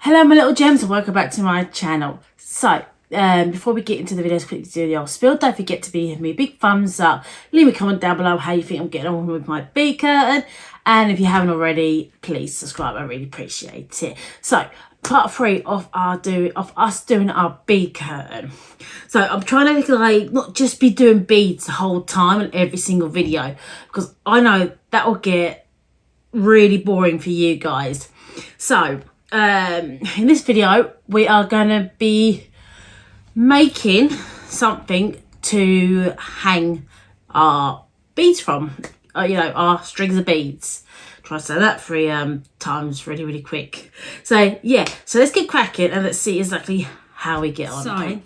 Hello my little gems and welcome back to my channel. So before we get into the videos, quickly do the old spill. Don't forget to give me a big thumbs up, leave me a comment down below how you think I'm getting on with my bead curtain, and if you haven't already, please subscribe. I really appreciate it. So part 3 of us doing our bead curtain. So I'm trying to like not just be doing beads the whole time in every single video, because I know that will get really boring for you guys. So in this video we are going to be making something to hang our beads from, you know, our strings of beads. Try to say that 3 times really quick. So yeah, so let's get cracking and let's see exactly how we get on. So okay?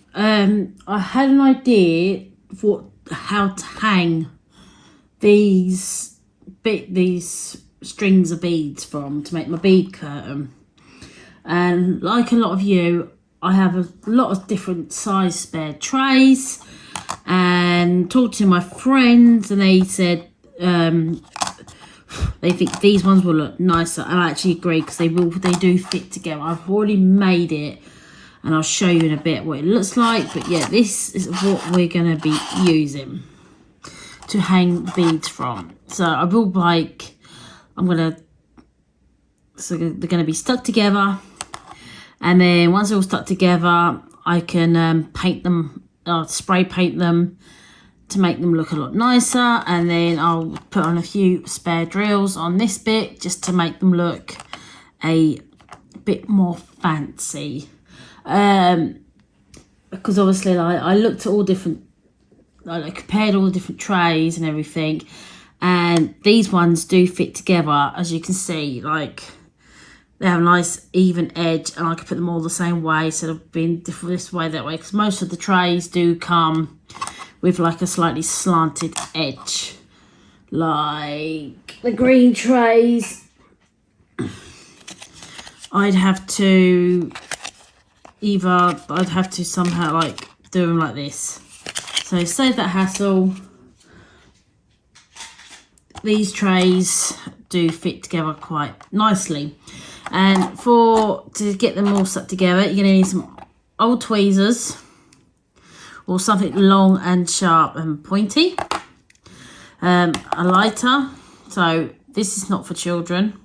I had an idea for how to hang these strings of beads from to make my bead curtain. And like a lot of you, I have a lot of different size spare trays, and talked to my friends and they said they think these ones will look nicer, and I actually agree because they do fit together. I've already made it and I'll show you in a bit what it looks like, but yeah, this is what we're going to be using to hang beads from. So I will so they're going to be stuck together, and then once they're all stuck together I can paint them, spray paint them to make them look a lot nicer, and then I'll put on a few spare drills on this bit just to make them look a bit more fancy. Because obviously I looked at all different, I compared all the different trays and everything, and these ones do fit together, as you can see. Like, they have a nice even edge, and I can put them all the same way instead of being different this way, that way, because most of the trays do come with like a slightly slanted edge, like the green trays. I'd have to somehow like do them like this. So save that hassle. These trays do fit together quite nicely. And to get them all stuck together, you're going to need some old tweezers or something long and sharp and pointy. A lighter, so this is not for children.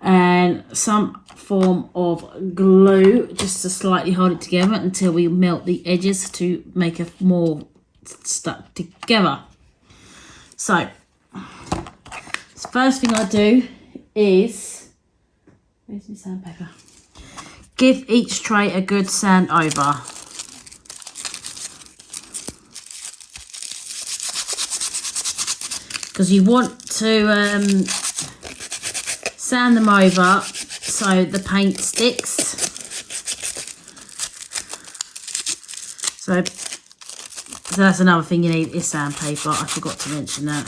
And some form of glue just to slightly hold it together until we melt the edges to make it more stuck together. So the first thing I do is, where's my sandpaper? Give each tray a good sand over. Because you want to sand them over so the paint sticks. So that's another thing you need is sandpaper. I forgot to mention that.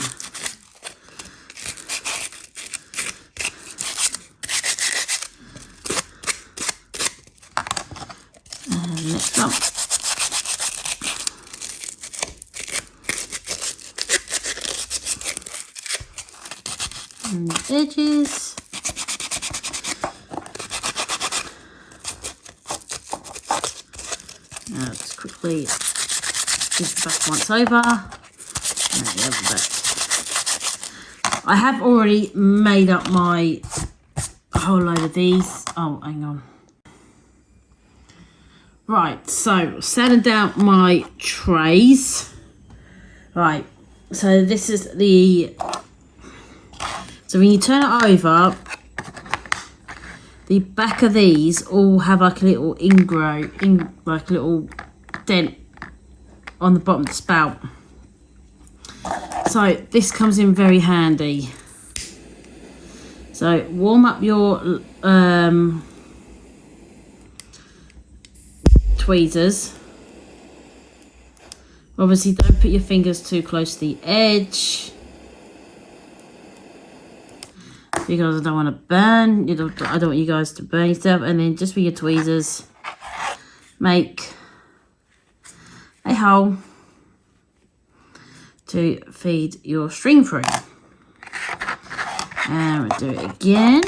And next up, and the edges. Now just quickly give it back once over, and the other back. I have already made up my whole load of these. Oh, hang on. Right, so sanding down my trays. Right, so this is so when you turn it over, the back of these all have like a little like a little dent on the bottom of the spout. So this comes in very handy. So warm up your tweezers. Obviously don't put your fingers too close to the edge, because I don't want to burn. I don't want you guys to burn yourself. And then just with your tweezers, make a hole to feed your string through. And we'll do it again.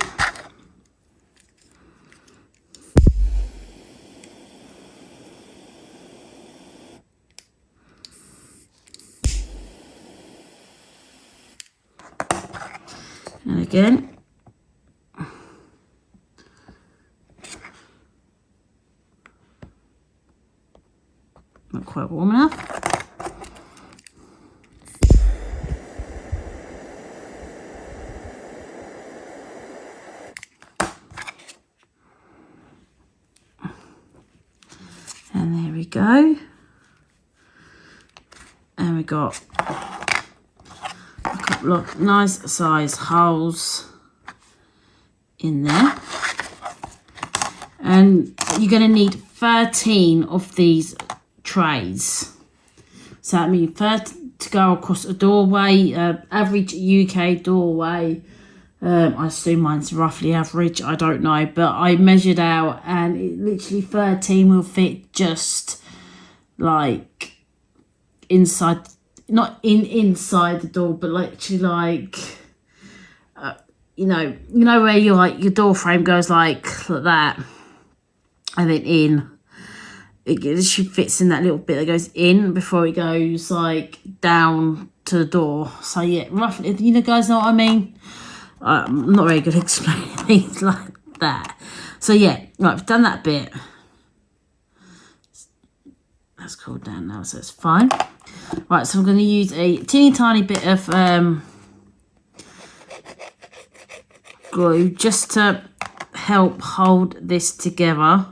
And again, not quite warm enough. And there we go. And we got a couple of nice size holes in there. And you're going to need 13 of these trays. So that means first to go across a doorway, average UK doorway. I assume mine's roughly average, I don't know, but I measured out and it literally 13 will fit just like inside, not inside the door, but literally like, you know where you like your door frame goes like that, and then in. It literally fits in that little bit that goes in before it goes like down to the door. So yeah, roughly, you guys know what I mean. I'm not very good at explaining things like that. So yeah, right, I've done that bit. That's cooled down now, so it's fine. Right, so I'm going to use a teeny tiny bit of glue just to help hold this together.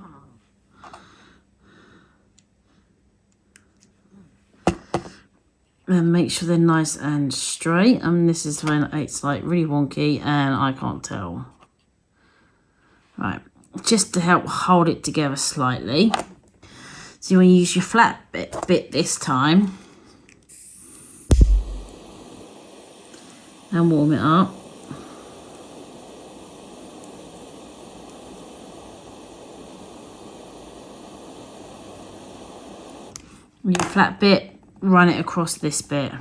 And make sure they're nice and straight. And this is when it's like really wonky and I can't tell. Right, just to help hold it together slightly. So you want to use your flat bit this time. And warm it up. With your flat bit, run it across this bit.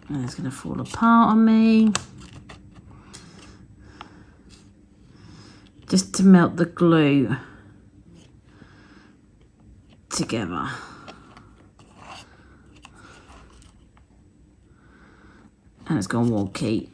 And it's going to fall apart on me. Just to melt the glue together. And it's gone wonky.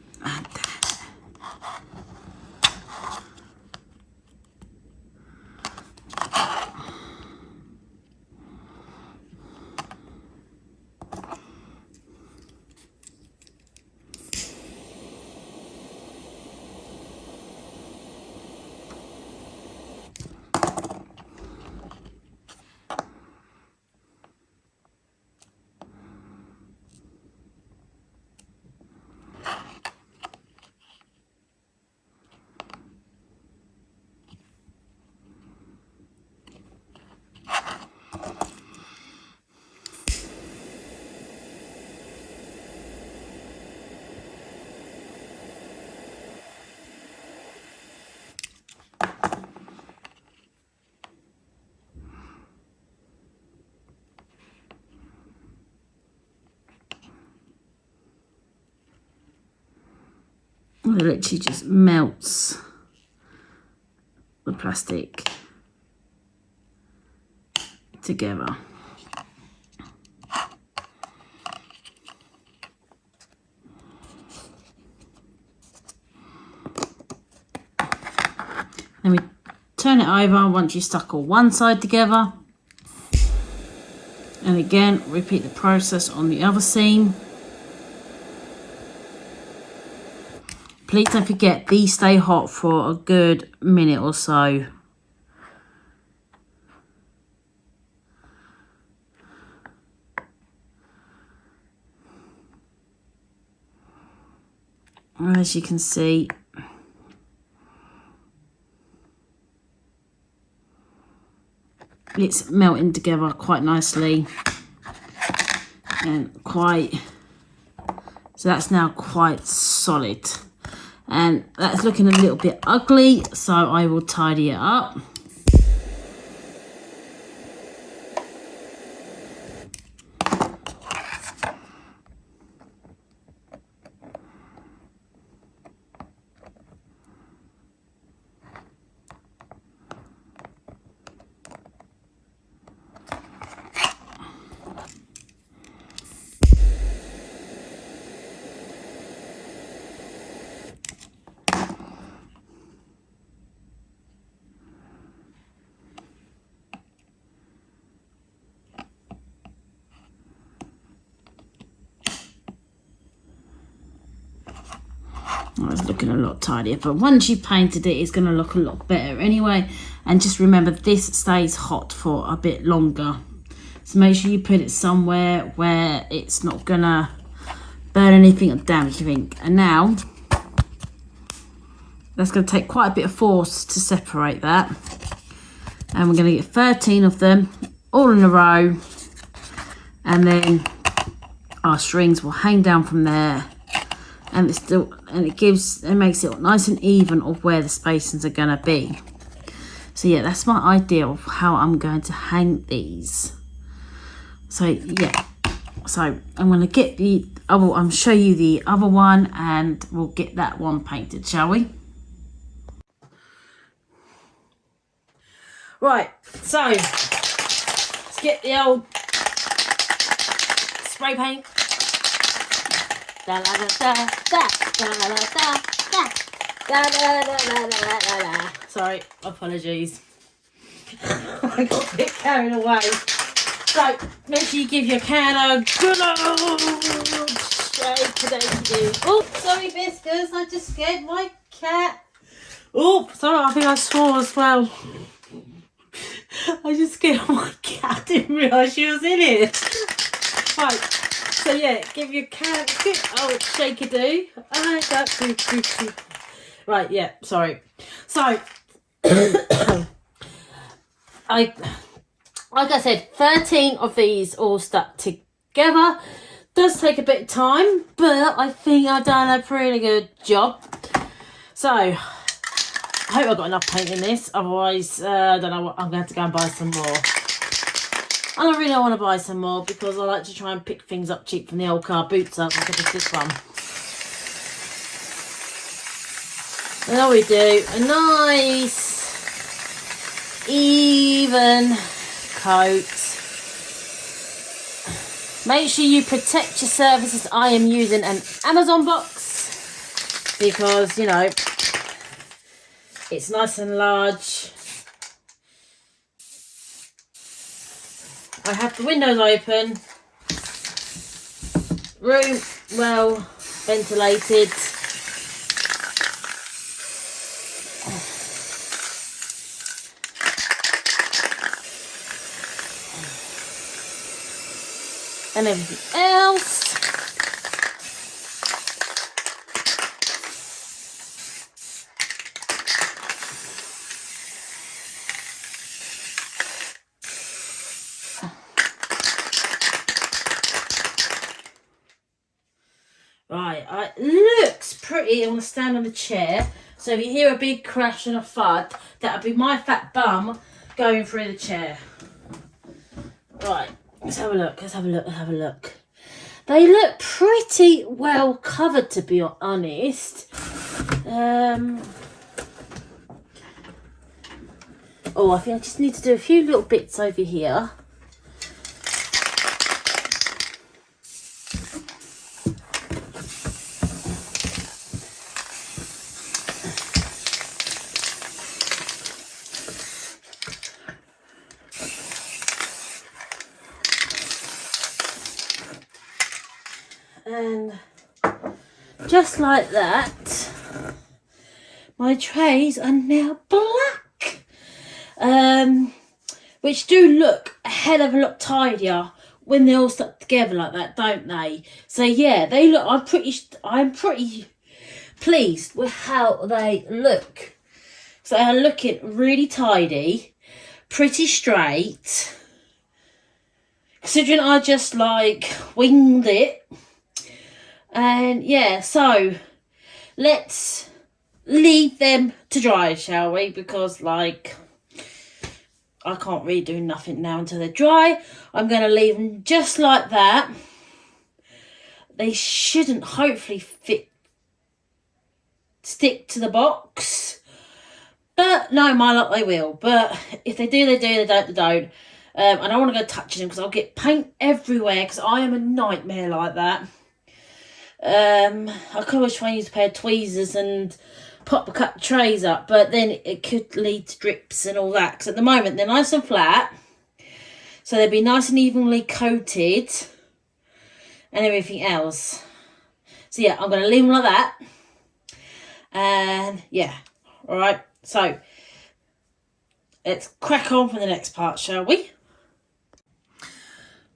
It literally just melts the plastic together. Then we turn it over once you stuck all one side together. And again, repeat the process on the other seam. Please don't forget, these stay hot for a good minute or so. As you can see, it's melting together quite nicely and quite, so that's now quite solid. And that's looking a little bit ugly, so I will tidy it up. Oh, it's looking a lot tidier, but once you painted it, it's going to look a lot better anyway. And just remember, this stays hot for a bit longer. So make sure you put it somewhere where it's not going to burn anything or damage anything. And now, that's going to take quite a bit of force to separate that. And we're going to get 13 of them all in a row. And then our strings will hang down from there. And it makes it nice and even of where the spacings are going to be. So yeah, that's my idea of how I'm going to hang these. So yeah, so I'm going to get the other, I'm show you the other one, and we'll get that one painted, shall we? Right, so let's get the old spray paint. Da da da da da da da da da da da da. Sorry, apologies. I got a bit carried away. So make sure you give your can a good old shake today. Oh, sorry, Biscuits. I just scared my cat. Oh, sorry. I think I swore as well. I just scared my cat. I didn't realise she was in it. Right. So yeah, give your can a good old shake-a-do. Right, yeah, sorry. So, like I said, 13 of these all stuck together. Does take a bit of time, but I think I've done a pretty good job. So, I hope I've got enough paint in this. Otherwise, I don't know what, I'm going to have to go and buy some more. And I really want to buy some more because I like to try and pick things up cheap from the old car boots up, like this one. And then we do a nice, even coat. Make sure you protect your surfaces. I am using an Amazon box because, you know, it's nice and large. I have the windows open, room well ventilated. And everything else. Right, it looks pretty. I'm going to stand on the chair. So if you hear a big crash and a thud, that'll be my fat bum going through the chair. Right, let's have a look, let's have a look, let's have a look. They look pretty well covered, to be honest. Oh, I think I just need to do a few little bits over here. And just like that, my trays are now black, which do look a hell of a lot tidier when they're all stuck together like that, don't they? So yeah, they look. I'm pretty pleased with how they look. So they're looking really tidy, pretty straight. Considering I just like winged it. And yeah, so let's leave them to dry, shall we? Because like I can't really do nothing now until they're dry. I'm going to leave them just like that. They shouldn't hopefully stick to the box. But no, my luck, they will. But if they do, they do. They don't, they don't. I don't want to go touching them because I'll get paint everywhere because I am a nightmare like that. I could always try and use a pair of tweezers and pop the cut trays up, but then it could lead to drips and all that. Because at the moment they're nice and flat, so they'll be nice and evenly coated and everything else. So yeah, I'm going to leave them like that. And yeah, all right. So let's crack on for the next part, shall we?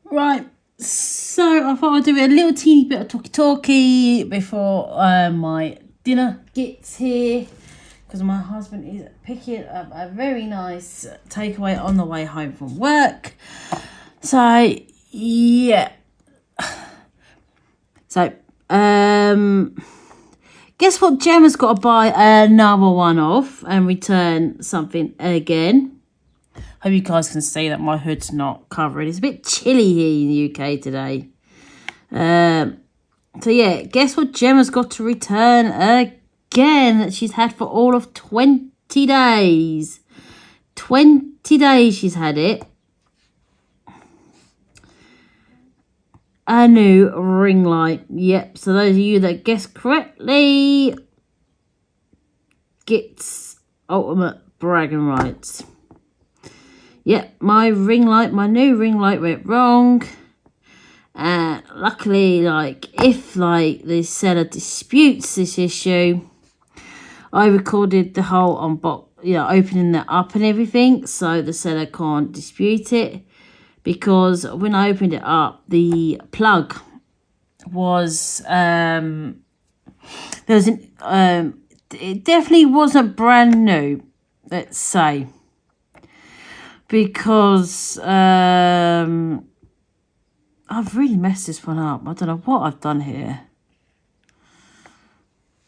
Right. So I thought I'd do a little teeny bit of talkie before my dinner gets here, because my husband is picking up a very nice takeaway on the way home from work. So yeah. So guess what Gemma's got to buy another one of and return something again. Hope you guys can see that my hood's not covered. It's a bit chilly here in the UK today. So yeah, guess what Gemma's got to return again that she's had for all of 20 days. 20 days she's had it. A new ring light. Yep, so those of you that guess correctly gets ultimate bragging rights. Yep, my new ring light went wrong. Luckily, if the seller disputes this issue, I recorded the whole opening that up and everything, so the seller can't dispute it. Because when I opened it up, the plug was it definitely wasn't brand new, let's say, because I've really messed this one up. I don't know what I've done here.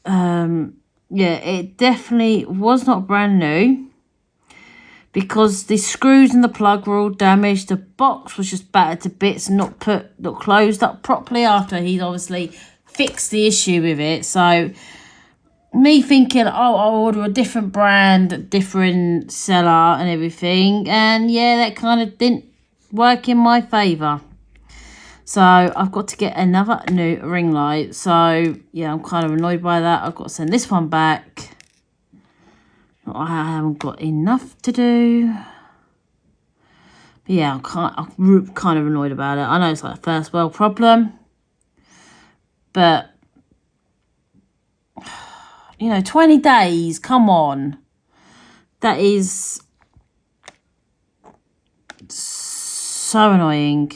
Yeah, it definitely was not brand new, because the screws and the plug were all damaged. The box was just battered to bits and not closed up properly after he'd obviously fixed the issue with it. So me thinking, I'll order a different brand, different seller and everything. And yeah, that kind of didn't work in my favour. So I've got to get another new ring light. So yeah, I'm kind of annoyed by that. I've got to send this one back. I haven't got enough to do. But yeah, I'm kind of annoyed about it. I know it's like a first world problem. But, 20 days, come on. That is so annoying.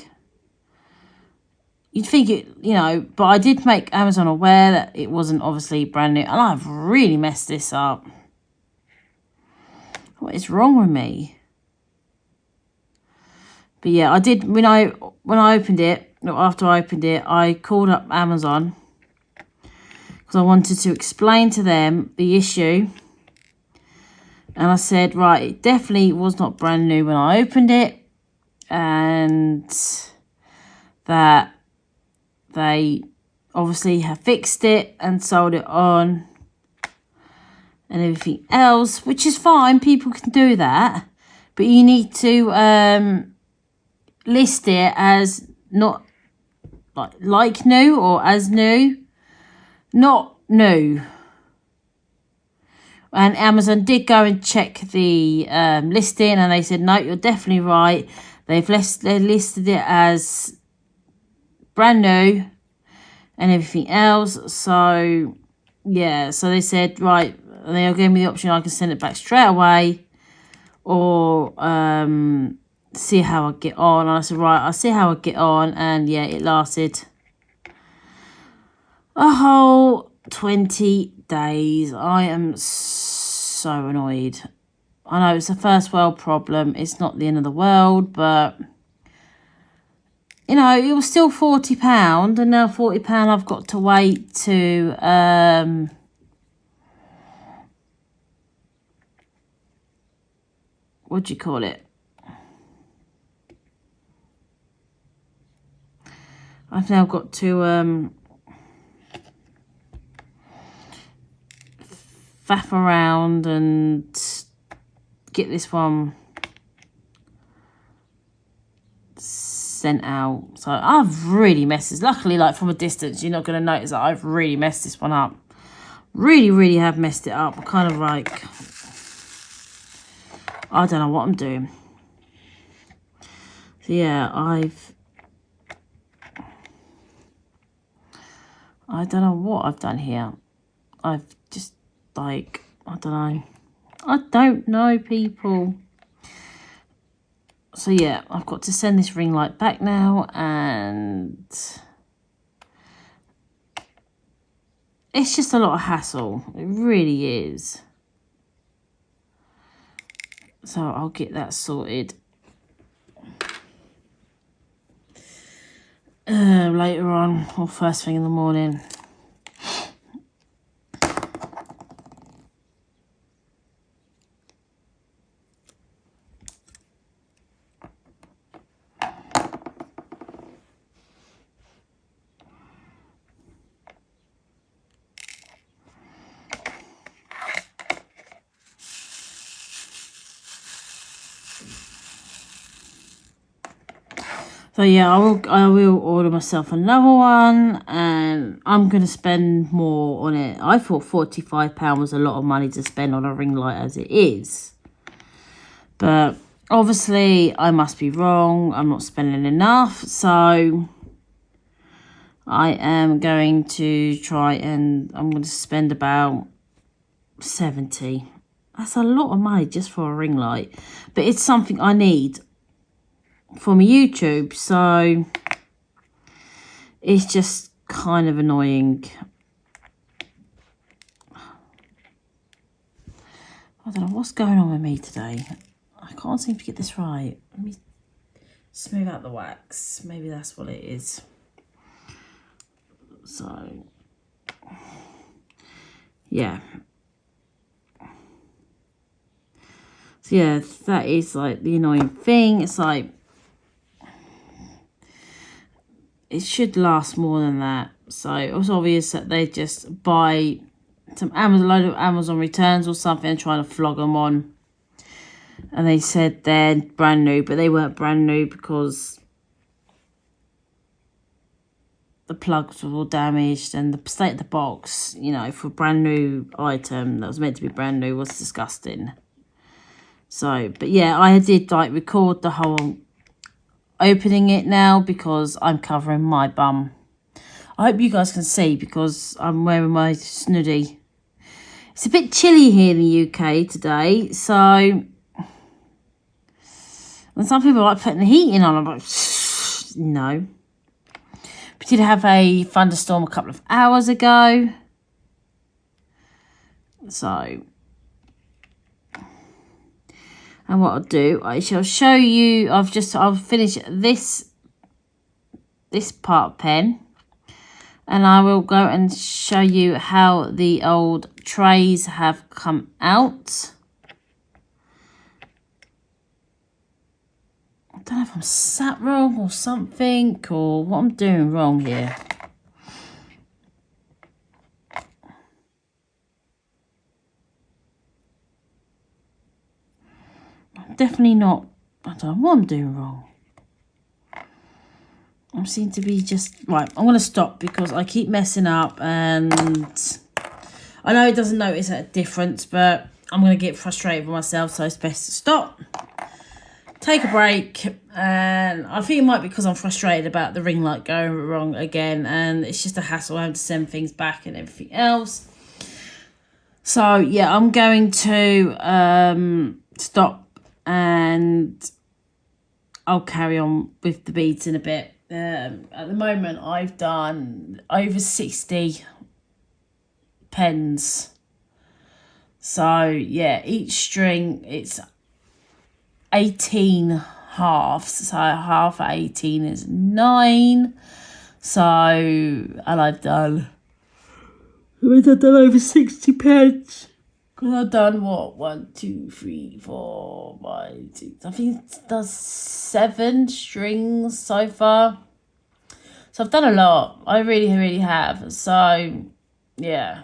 You'd think it, but I did make Amazon aware that it wasn't obviously brand new. And I've really messed this up. What is wrong with me? But yeah, I did when I opened it, after I opened it, I called up Amazon because I wanted to explain to them the issue. And I said, right, it definitely was not brand new when I opened it, and that they obviously have fixed it and sold it on and everything else, which is fine. People can do that, but you need to list it as not like new or as new, not new. And Amazon did go and check the listing, and they said, no, you're definitely right. They listed it as brand new and everything else. So yeah, so they said, right, and they gave me the option, I can send it back straight away or see how I get on. And I said, right, I'll see how I get on. And yeah, it lasted a whole 20 days. I am so annoyed. I know it's a first world problem. It's not the end of the world, but it was still £40, and now £40 I've got to wait to what do you call it? I've now got to faff around and get this one sent out. So I've really messed this. Luckily, from a distance, you're not going to notice that I've really messed this one up. Really, really have messed it up. Kind of I don't know what I'm doing. So yeah, I don't know what I've done here. I've just like, I don't know, people. So yeah, I've got to send this ring light back now, and it's just a lot of hassle. It really is. So I'll get that sorted later on, or first thing in the morning. So yeah, I will order myself another one, and I'm going to spend more on it. I thought £45 was a lot of money to spend on a ring light as it is. But obviously I must be wrong. I'm not spending enough. So I am going to try, and I'm going to spend about 70. That's a lot of money just for a ring light. But it's something I need for my YouTube, so it's just kind of annoying. I don't know what's going on with me today. I can't seem to get this right. Let me smooth out the wax. Maybe that's what it is. So yeah. So yeah, that is like the annoying thing. It's like, it should last more than that. So it was obvious that they just buy some load of Amazon returns or something and trying to flog them on. And they said they're brand new, but they weren't brand new because the plugs were all damaged, and the state of the box, you know, for a brand new item that was meant to be brand new was disgusting. So, but yeah, I did like record the whole opening it now because I'm covering my bum. I hope you guys can see because I'm wearing my snuddy. It's a bit chilly here in the UK today, so, and some people like putting the heating on. I'm like, no. We did have a thunderstorm a couple of hours ago, so. And what I'll do, I shall show you, I'll finish this part pen, and I will go and show you how the old trays have come out. I don't know if I'm sat wrong or something, or what I'm doing wrong here. Definitely not. I don't know what I'm doing wrong. I seem to be just right. I'm going to stop because I keep messing up, and I know it doesn't notice a difference, but I'm going to get frustrated with myself, so it's best to stop, take a break. And I think it might be because I'm frustrated about the ring light going wrong again, and it's just a hassle having to send things back and everything else. So yeah, I'm going to stop, and I'll carry on with the beads in a bit. At the moment, I've done over 60 pens. So yeah, each string, it's 18 halves. So half at 18 is 9. So, and I've done over 60 pens. Because I've done what? 1, 2, 3, 4, 5, 6. I think it does 7 strings so far. So I've done a lot. I really, really have. So, yeah.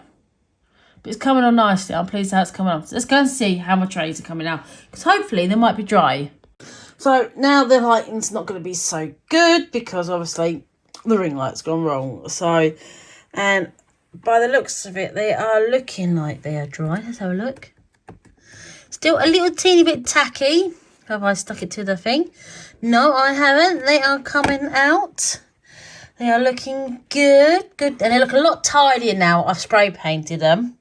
But it's coming on nicely. I'm pleased how it's coming on. So let's go and see how my trays are coming out. Because hopefully they might be dry. So now the lighting's not going to be so good because obviously the ring light's gone wrong. So, and by the looks of it, they are looking like they are dry. Let's have a look. Still a little teeny bit tacky. Have I stuck it to the thing? No, I haven't. They are coming out. They are looking good. Good. And they look a lot tidier now. I've spray painted them.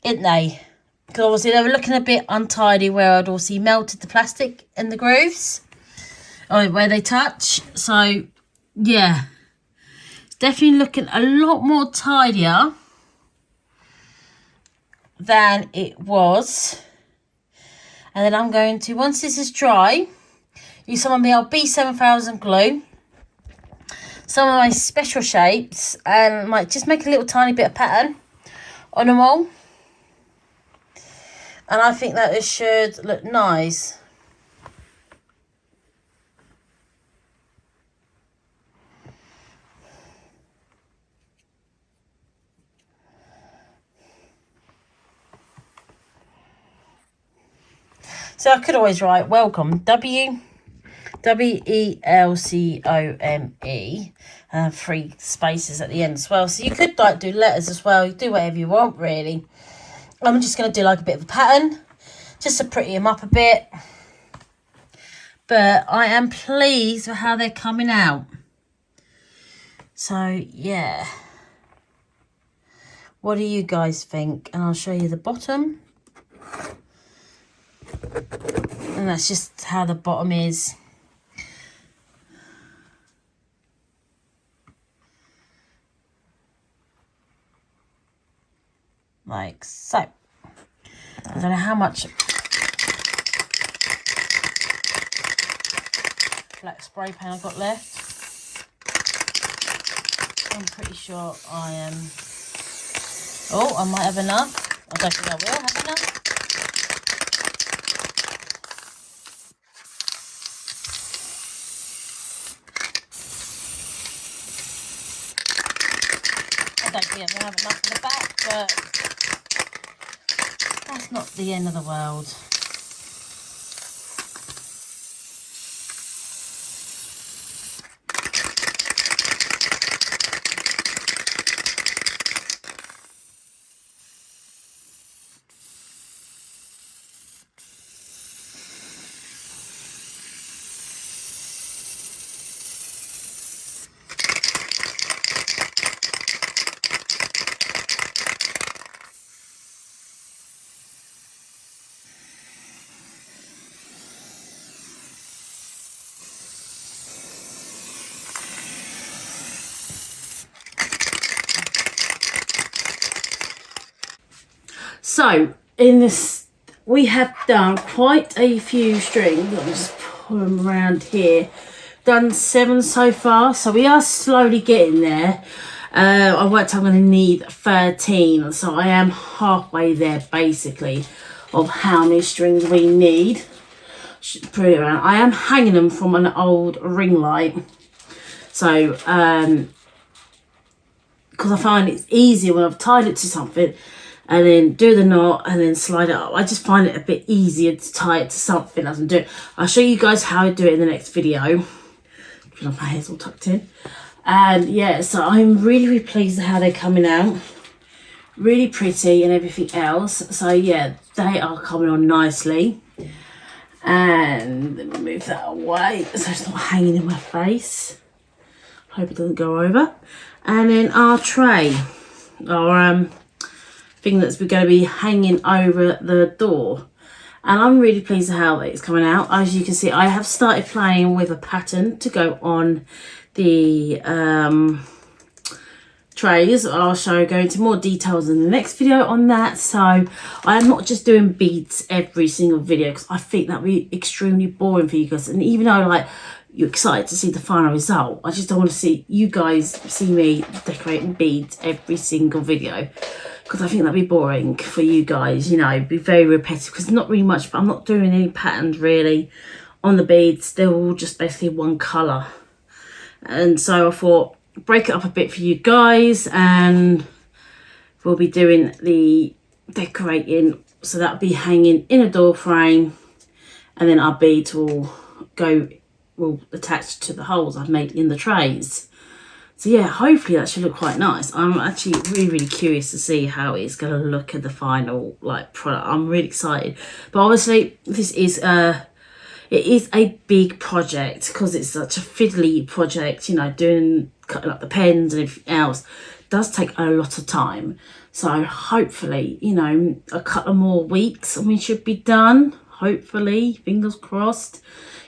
Isn't they? Because obviously they were looking a bit untidy where I'd also melted the plastic in the grooves. Or where they touch. So, yeah. It's definitely looking a lot more tidier than it was. And then I'm going to, once this is dry, use some of my old B7000 glue, some of my special shapes, and might just make a little tiny bit of pattern on them all. And I think that it should look nice. So I could always write welcome, W-E-L-C-O-M-E, 3 spaces at the end as well. So you could like do letters as well. You do whatever you want really. I'm just going to do like a bit of a pattern just to pretty them up a bit. But I am pleased with how they're coming out. So yeah. What do you guys think? And I'll show you the bottom. And that's just how the bottom is. Like so. I don't know how much black spray paint I've got left. I'm pretty sure I am... Oh, I might have enough. I don't think I will have enough. I don't think I'm going to have enough in the back, but that's not the end of the world. So in this, we have done quite a few strings. Let me just pull them around here. Done 7 so far, so we are slowly getting there. I worked out I'm going to need 13, so I am halfway there basically of how many strings we need. Should put it around. I am hanging them from an old ring light, so because I find it's easier when I've tied it to something and then do the knot and then slide it up. I just find it a bit easier to tie it to something as I'm doing. I'll show you guys how I do it in the next video. My hair's all tucked in. And yeah, so I'm really, really pleased with how they're coming out. Really pretty and everything else. So yeah, they are coming on nicely. And let me move that away so it's not hanging in my face. Hope it doesn't go over. And then our tray, our thing that's going to be hanging over the door. And I'm really pleased with how it's coming out. As you can see, I have started playing with a pattern to go on the trays. I'll go into more details in the next video on that. So I am not just doing beads every single video because I think that would be extremely boring for you guys. And even though like you're excited to see the final result, I just don't want to see you guys see me decorating beads every single video. Because I think that'd be boring for you guys, you know, be very repetitive. Because not really much, but I'm not doing any patterns really on the beads. They're all just basically one colour. And so I thought, break it up a bit for you guys. And we'll be doing the decorating. So that'll be hanging in a door frame. And then our beads will attach to the holes I've made in the trays. So yeah, hopefully that should look quite nice. I'm actually really, really curious to see how it's going to look at the final like product. I'm really excited. But obviously this is it is a big project because it's such a fiddly project, you know, cutting up the pens and everything else does take a lot of time. So hopefully, you know, a couple more weeks and we should be done. Hopefully, fingers crossed.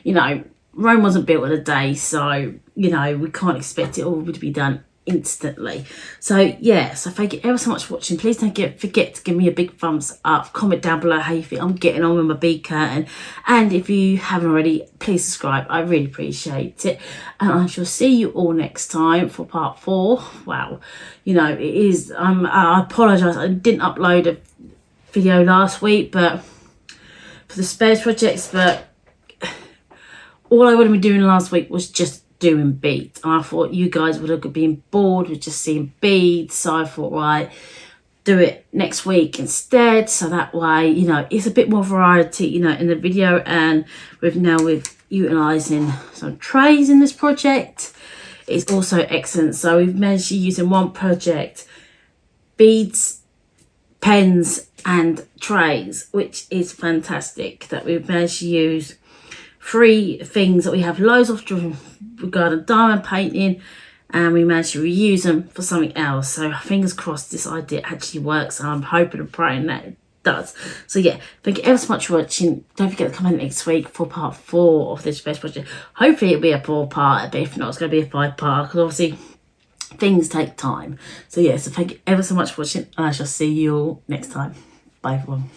You know, Rome wasn't built in a day, so, you know, we can't expect it all to be done instantly. So yeah, so thank you ever so much for watching. Please don't forget to give me a big thumbs up, comment down below how you think I'm getting on with my bead curtain, and if you haven't already, please subscribe. I really appreciate it, and I shall see you all next time for part 4. Wow, you know, it is I apologize, I didn't upload a video last week but for the spares projects, but all I would have been doing last week was just doing beads, and I thought you guys would have been bored with just seeing beads, so I thought, right, do it next week instead, so that way, you know, it's a bit more variety, you know, in the video. And with utilizing some trays in this project, it's also excellent. So we've managed to use in one project beads, pens and trays, which is fantastic, that we've managed to use 3 things that we have loads of regarding diamond painting, and we managed to reuse them for something else. So fingers crossed this idea actually works, and I'm hoping and praying that it does. So yeah, thank you ever so much for watching. Don't forget to come in next week for part 4 of this space project. Hopefully it'll be a 4-part, but if not, it's going to be a 5-part, because obviously things take time. So yeah, so thank you ever so much for watching, and I shall see you all next time. Bye everyone.